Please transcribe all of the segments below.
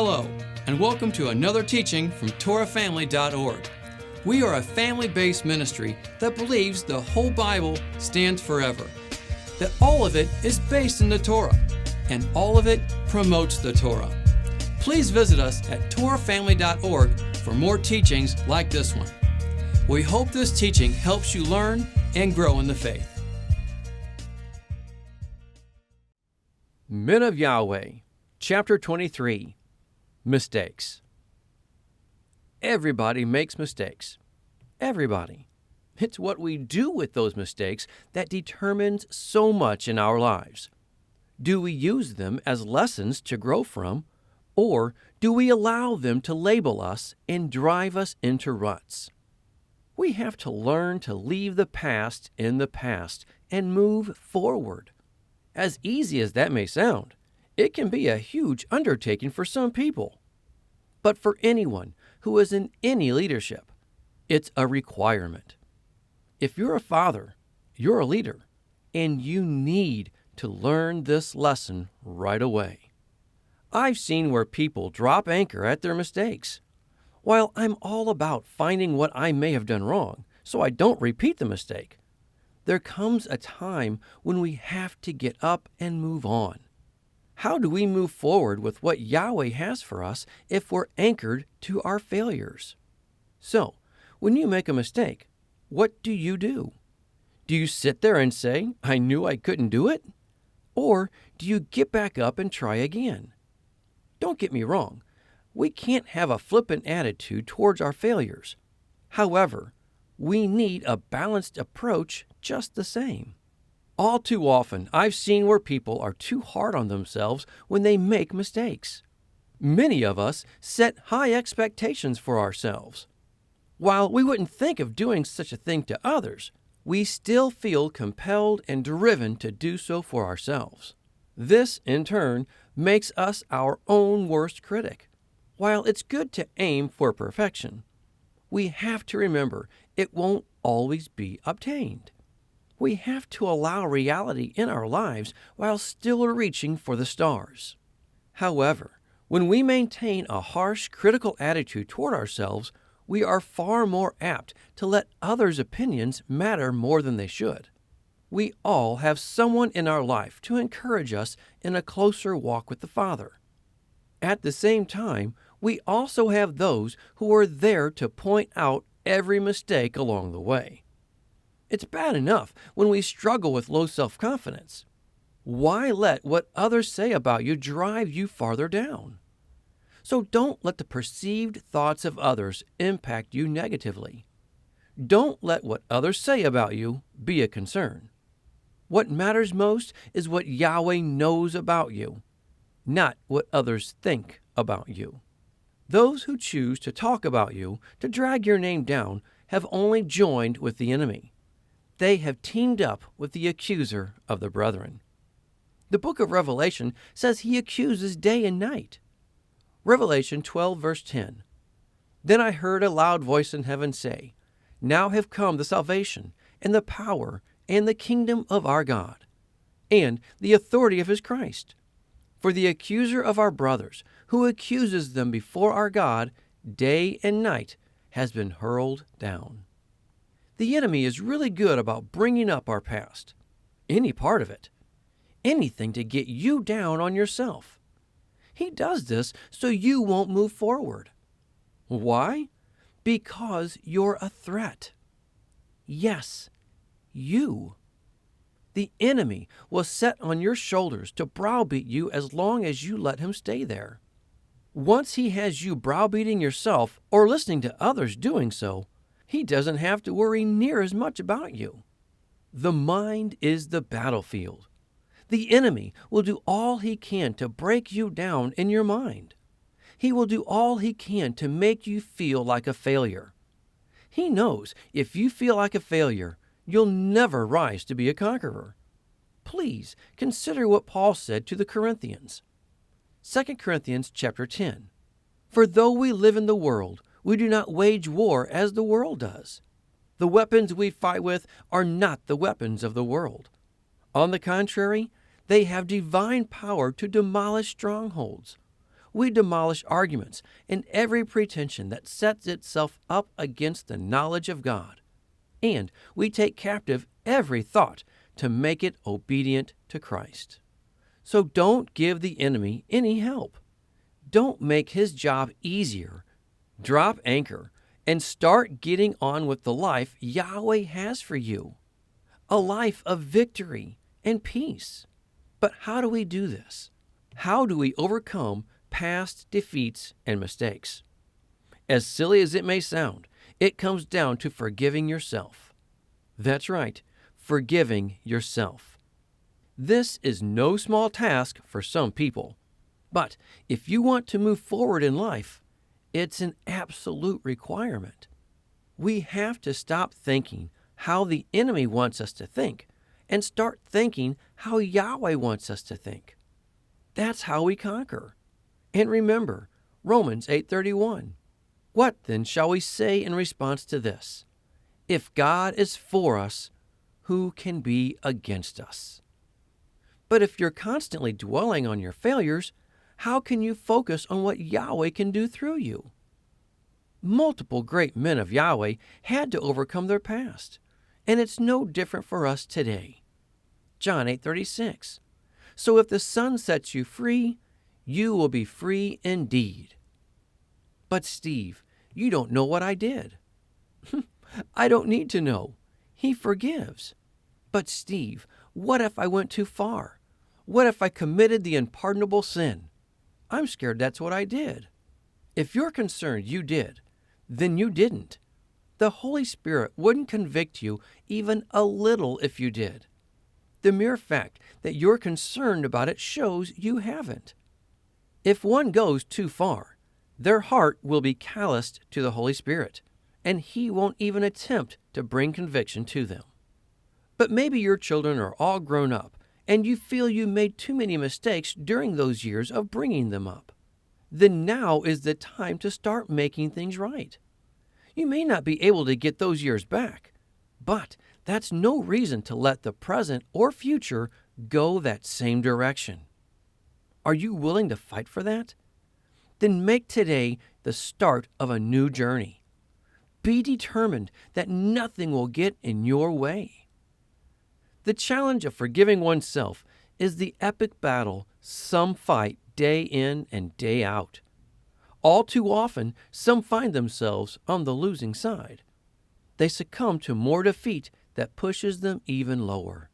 Hello, and welcome to another teaching from TorahFamily.org. We are a family-based ministry that believes the whole Bible stands forever, that all of it is based in the Torah, and all of it promotes the Torah. Please visit us at TorahFamily.org for more teachings like this one. We hope this teaching helps you learn and grow in the faith. Men of Yahweh, Chapter 23, Mistakes. Everybody makes mistakes. Everybody. It's what we do with those mistakes that determines so much in our lives. Do we use them as lessons to grow from, or do we allow them to label us and drive us into ruts? We have to learn to leave the past in the past and move forward. As easy as that may sound, it can be a huge undertaking for some people. But for anyone who is in any leadership, it's a requirement. If you're a father, you're a leader, and you need to learn this lesson right away. I've seen where people drop anchor at their mistakes. While I'm all about finding what I may have done wrong so I don't repeat the mistake, there comes a time when we have to get up and move on. How do we move forward with what Yahweh has for us if we're anchored to our failures? So, when you make a mistake, what do you do? Do you sit there and say, "I knew I couldn't do it"? Or do you get back up and try again? Don't get me wrong. We can't have a flippant attitude towards our failures. However, we need a balanced approach just the same. All too often, I've seen where people are too hard on themselves when they make mistakes. Many of us set high expectations for ourselves. While we wouldn't think of doing such a thing to others, we still feel compelled and driven to do so for ourselves. This, in turn, makes us our own worst critic. While it's good to aim for perfection, we have to remember it won't always be obtained. We have to allow reality in our lives while still reaching for the stars. However, when we maintain a harsh, critical attitude toward ourselves, we are far more apt to let others' opinions matter more than they should. We all have someone in our life to encourage us in a closer walk with the Father. At the same time, we also have those who are there to point out every mistake along the way. It's bad enough when we struggle with low self-confidence. Why let what others say about you drive you farther down? So don't let the perceived thoughts of others impact you negatively. Don't let what others say about you be a concern. What matters most is what Yahweh knows about you, not what others think about you. Those who choose to talk about you, to drag your name down, have only joined with the enemy. They have teamed up with the accuser of the brethren. The book of Revelation says he accuses day and night. Revelation 12, verse 10. Then I heard a loud voice in heaven say, "Now have come the salvation, and the power, and the kingdom of our God, and the authority of his Christ. For the accuser of our brothers, who accuses them before our God day and night, has been hurled down." The enemy is really good about bringing up our past, any part of it, anything to get you down on yourself. He does this so you won't move forward. Why? Because you're a threat. Yes, you. The enemy will set on your shoulders to browbeat you as long as you let him stay there. Once he has you browbeating yourself or listening to others doing so, he doesn't have to worry near as much about you. The mind is the battlefield. The enemy will do all he can to break you down in your mind. He will do all he can to make you feel like a failure. He knows if you feel like a failure, you'll never rise to be a conqueror. Please consider what Paul said to the Corinthians. 2 Corinthians chapter 10. For though we live in the world, we do not wage war as the world does. The weapons we fight with are not the weapons of the world. On the contrary, they have divine power to demolish strongholds. We demolish arguments and every pretension that sets itself up against the knowledge of God. And we take captive every thought to make it obedient to Christ. So don't give the enemy any help. Don't make his job easier. Drop anchor and start getting on with the life Yahweh has for you. A life of victory and peace. But how do we do this? How do we overcome past defeats and mistakes? As silly as it may sound, it comes down to forgiving yourself. That's right, forgiving yourself. This is no small task for some people. But if you want to move forward in life, it's an absolute requirement. We have to stop thinking how the enemy wants us to think and start thinking how Yahweh wants us to think. That's how we conquer. And remember, Romans 8:31. What then shall we say in response to this? If God is for us, who can be against us? But if you're constantly dwelling on your failures, how can you focus on what Yahweh can do through you? Multiple great men of Yahweh had to overcome their past, and it's no different for us today. John 8:36. So if the Son sets you free, you will be free indeed. But Steve, you don't know what I did. I don't need to know. He forgives. But Steve, what if I went too far? What if I committed the unpardonable sin? I'm scared that's what I did. If you're concerned you did, then you didn't. The Holy Spirit wouldn't convict you even a little if you did. The mere fact that you're concerned about it shows you haven't. If one goes too far, their heart will be calloused to the Holy Spirit, and He won't even attempt to bring conviction to them. But maybe your children are all grown up, and you feel you made too many mistakes during those years of bringing them up. Then now is the time to start making things right. You may not be able to get those years back, but that's no reason to let the present or future go that same direction. Are you willing to fight for that? Then make today the start of a new journey. Be determined that nothing will get in your way. The challenge of forgiving oneself is the epic battle some fight day in and day out. All too often, some find themselves on the losing side. They succumb to more defeat that pushes them even lower.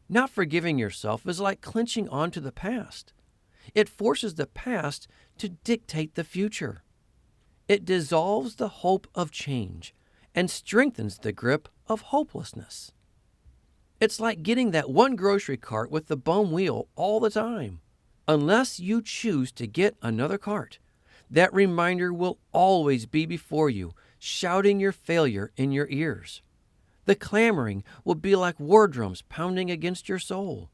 Not forgiving yourself is like clenching onto the past. It forces the past to dictate the future. It dissolves the hope of change and strengthens the grip of hopelessness. It's like getting that one grocery cart with the bum wheel all the time. Unless you choose to get another cart, that reminder will always be before you, shouting your failure in your ears. The clamoring will be like war drums pounding against your soul.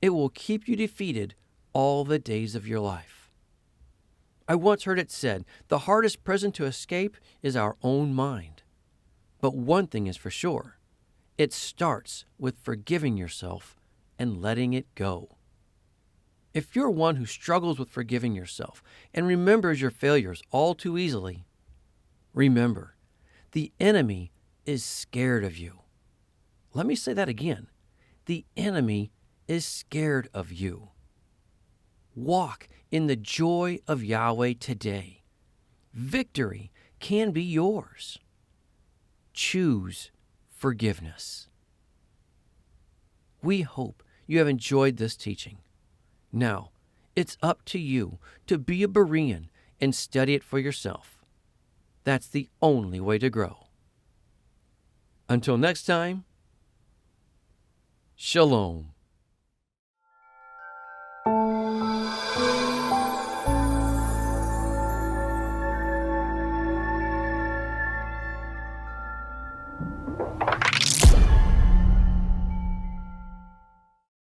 It will keep you defeated all the days of your life. I once heard it said, the hardest prison to escape is our own mind. But one thing is for sure, it starts with forgiving yourself and letting it go. If you're one who struggles with forgiving yourself and remembers your failures all too easily, remember, the enemy is scared of you. Let me say that again. The enemy is scared of you. Walk in the joy of Yahweh today. Victory can be yours. Choose forgiveness. We hope you have enjoyed this teaching. Now, it's up to you to be a Berean and study it for yourself. That's the only way to grow. Until next time, Shalom.